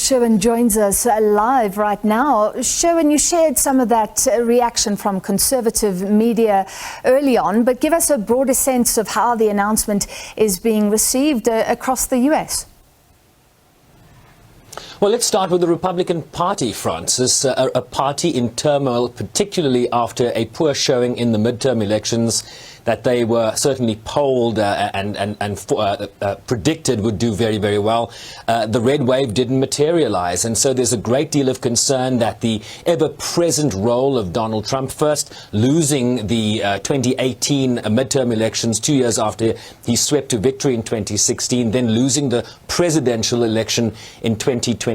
Sherwin joins us live right now. Sherwin, you shared some of that reaction from conservative media early on, but give us a broader sense of how the announcement is being received across the US. Well, let's start with the Republican Party, Francis, a party in turmoil, particularly after a poor showing in the midterm elections that they were certainly polled and predicted would do very, very well. The red wave didn't materialize, and so there's a great deal of concern that the ever-present role of Donald Trump, first losing the 2018 midterm elections 2 years after he swept to victory in 2016, then losing the presidential election in 2020,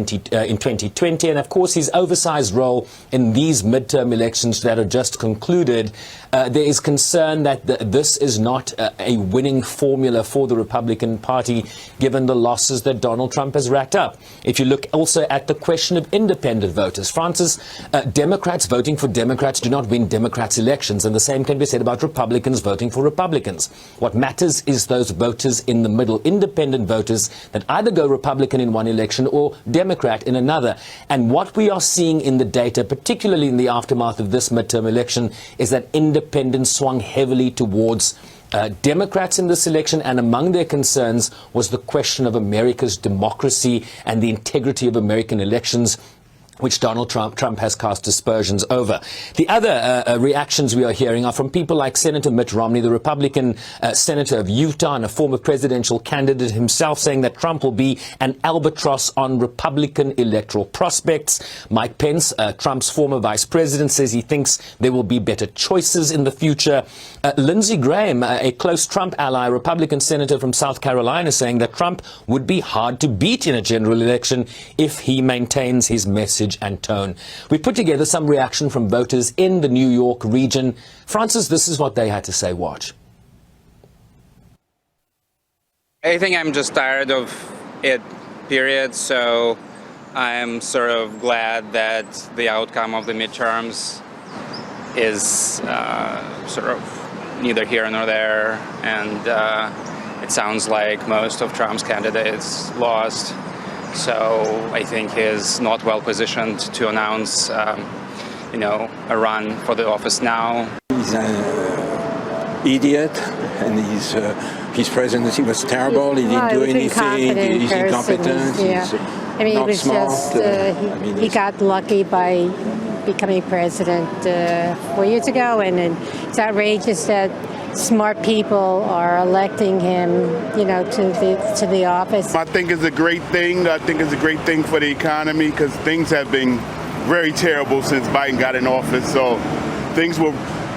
and of course his oversized role in these midterm elections that are just concluded. There is concern that this is not a winning formula for the Republican Party, given the losses that Donald Trump has racked up. If you look also at the question of independent voters, Francis, Democrats voting for Democrats do not win Democrats' elections, and the same can be said about Republicans voting for Republicans. What matters is those voters in the middle, independent voters that either go Republican in one election or Democrat in another. And what we are seeing in the data, particularly in the aftermath of this midterm election, is that independents swung heavily towards Democrats in this election, and among their concerns was the question of America's democracy and the integrity of American elections, which Donald Trump has cast aspersions over. The other reactions we are hearing are from people like Senator Mitt Romney, the Republican senator of Utah and a former presidential candidate himself, saying that Trump will be an albatross on Republican electoral prospects. Mike Pence, Trump's former vice president, says he thinks there will be better choices in the future. Lindsey Graham, a close Trump ally, Republican senator from South Carolina, saying that Trump would be hard to beat in a general election if he maintains his message and tone. We put together some reaction from voters in the New York region. Francis, this is what they had to say. Watch. I think I'm just tired of it, period. So I'm sort of glad that the outcome of the midterms is sort of neither here nor there. And it sounds like most of Trump's candidates lost. So I think he's not well positioned to announce, a run for the office now. He's an idiot, and his presidency was terrible. He didn't do anything. He's incompetent. He's he was smart. He got lucky by becoming president 4 years ago, and it's outrageous that smart people are electing him, to the office. I think it's a great thing. I think it's a great thing for the economy because things have been very terrible since Biden got in office. So things were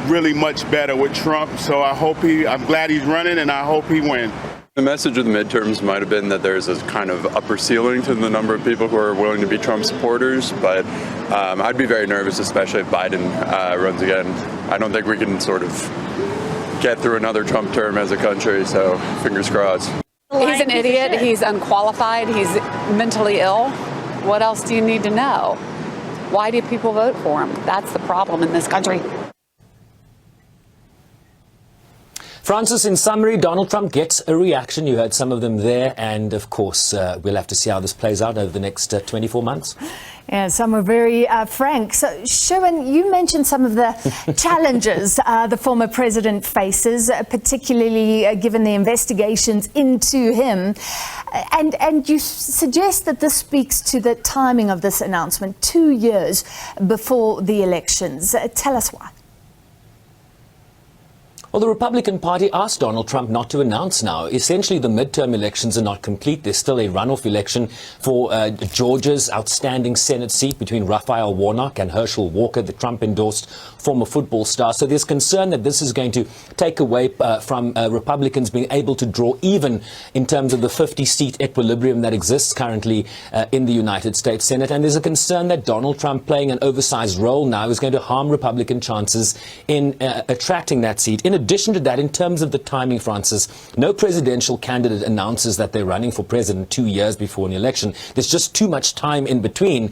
really much better with Trump. So I'm glad he's running, and I hope he wins. The message of the midterms might have been that there's a kind of upper ceiling to the number of people who are willing to be Trump supporters, but I'd be very nervous, especially if Biden runs again. I don't think we can sort of get through another Trump term as a country, so fingers crossed. He's an idiot, he's unqualified, he's mentally ill. What else do you need to know? Why do people vote for him? That's the problem in this country. Francis, in summary, Donald Trump gets a reaction. You heard some of them there, and of course we'll have to see how this plays out over the next 24 months. Yeah, some were very frank. So, Sherwin, you mentioned some of the challenges the former president faces, particularly given the investigations into him. And you suggest that this speaks to the timing of this announcement 2 years before the elections. Tell us why. Well, the Republican Party asked Donald Trump not to announce now. Essentially, the midterm elections are not complete. There's still a runoff election for Georgia's outstanding Senate seat between Raphael Warnock and Herschel Walker, the Trump-endorsed former football star. So there's concern that this is going to take away from Republicans being able to draw even in terms of the 50-seat equilibrium that exists currently in the United States Senate. And there's a concern that Donald Trump playing an oversized role now is going to harm Republican chances in attracting that seat. In addition to that, in terms of the timing, Francis, no presidential candidate announces that they're running for president 2 years before an election. There's just too much time in between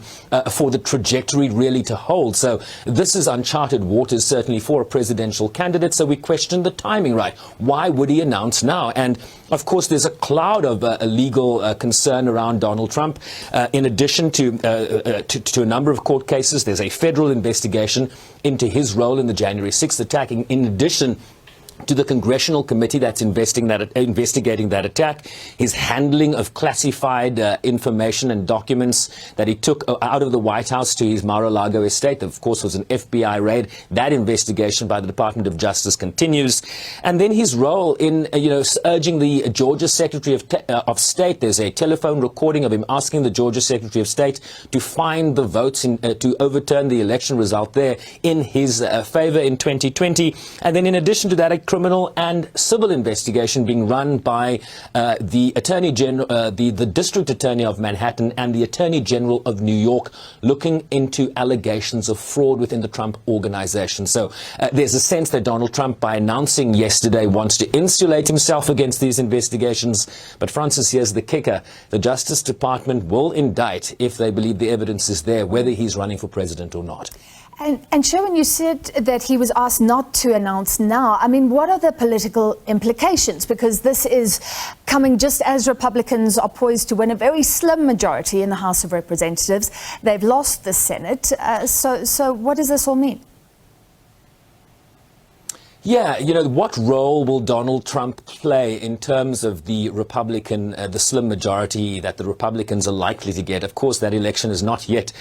for the trajectory really to hold. So this is uncharted waters, certainly for a presidential candidate. So we question the timing, right? Why would he announce now? And of course, there's a cloud of legal concern around Donald Trump. In addition to a number of court cases, there's a federal investigation into his role in the January 6th attack. In addition to the congressional committee that's investigating that attack, his handling of classified information and documents that he took out of the White House to his Mar-a-Lago estate. That, of course, was an FBI raid. That investigation by the Department of Justice continues. And then his role in, urging the Georgia Secretary of State. There's a telephone recording of him asking the Georgia Secretary of State to find the votes to overturn the election result there in his favor in 2020. And then in addition to that, a criminal and civil investigation being run by the Attorney General, the District Attorney of Manhattan and the Attorney General of New York, looking into allegations of fraud within the Trump organization. So there's a sense that Donald Trump, by announcing yesterday, wants to insulate himself against these investigations. But Francis, here's the kicker. The Justice Department will indict if they believe the evidence is there, whether he's running for president or not. And Sherwin, you said that he was asked not to announce now. I mean, what are the political implications? Because this is coming just as Republicans are poised to win a very slim majority in the House of Representatives. They've lost the Senate. So what does this all mean? Yeah, what role will Donald Trump play in terms of the Republican, the slim majority that the Republicans are likely to get? Of course, that election is not yet,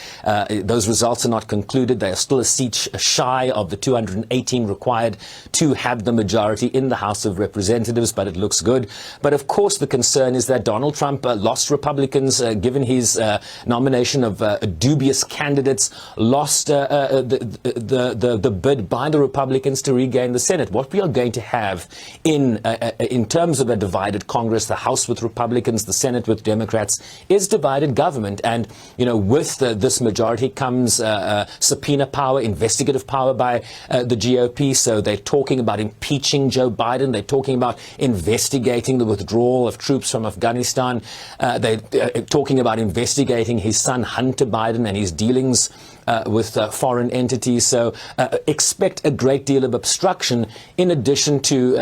those results are not concluded. They are still a seat shy of the 218 required to have the majority in the House of Representatives, but it looks good. But of course, the concern is that Donald Trump lost Republicans, given his nomination of dubious candidates, lost the bid by the Republicans to regain the Senate. What we are going to have in terms of a divided Congress, the House with Republicans, the Senate with Democrats, is divided government. And, with this majority comes subpoena power, investigative power by the GOP. So they're talking about impeaching Joe Biden. They're talking about investigating the withdrawal of troops from Afghanistan. They're talking about investigating his son, Hunter Biden, and his dealings with foreign entities. So expect a great deal of obstruction, in addition to,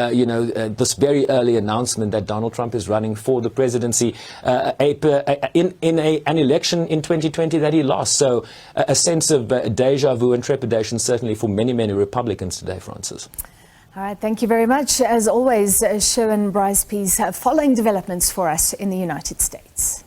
this very early announcement that Donald Trump is running for the presidency in an election in 2020 that he lost. So a sense of deja vu and trepidation, certainly for many, many Republicans today, Francis. All right, thank you very much. As always, Sherwin Bryce-Pease following developments for us in the United States.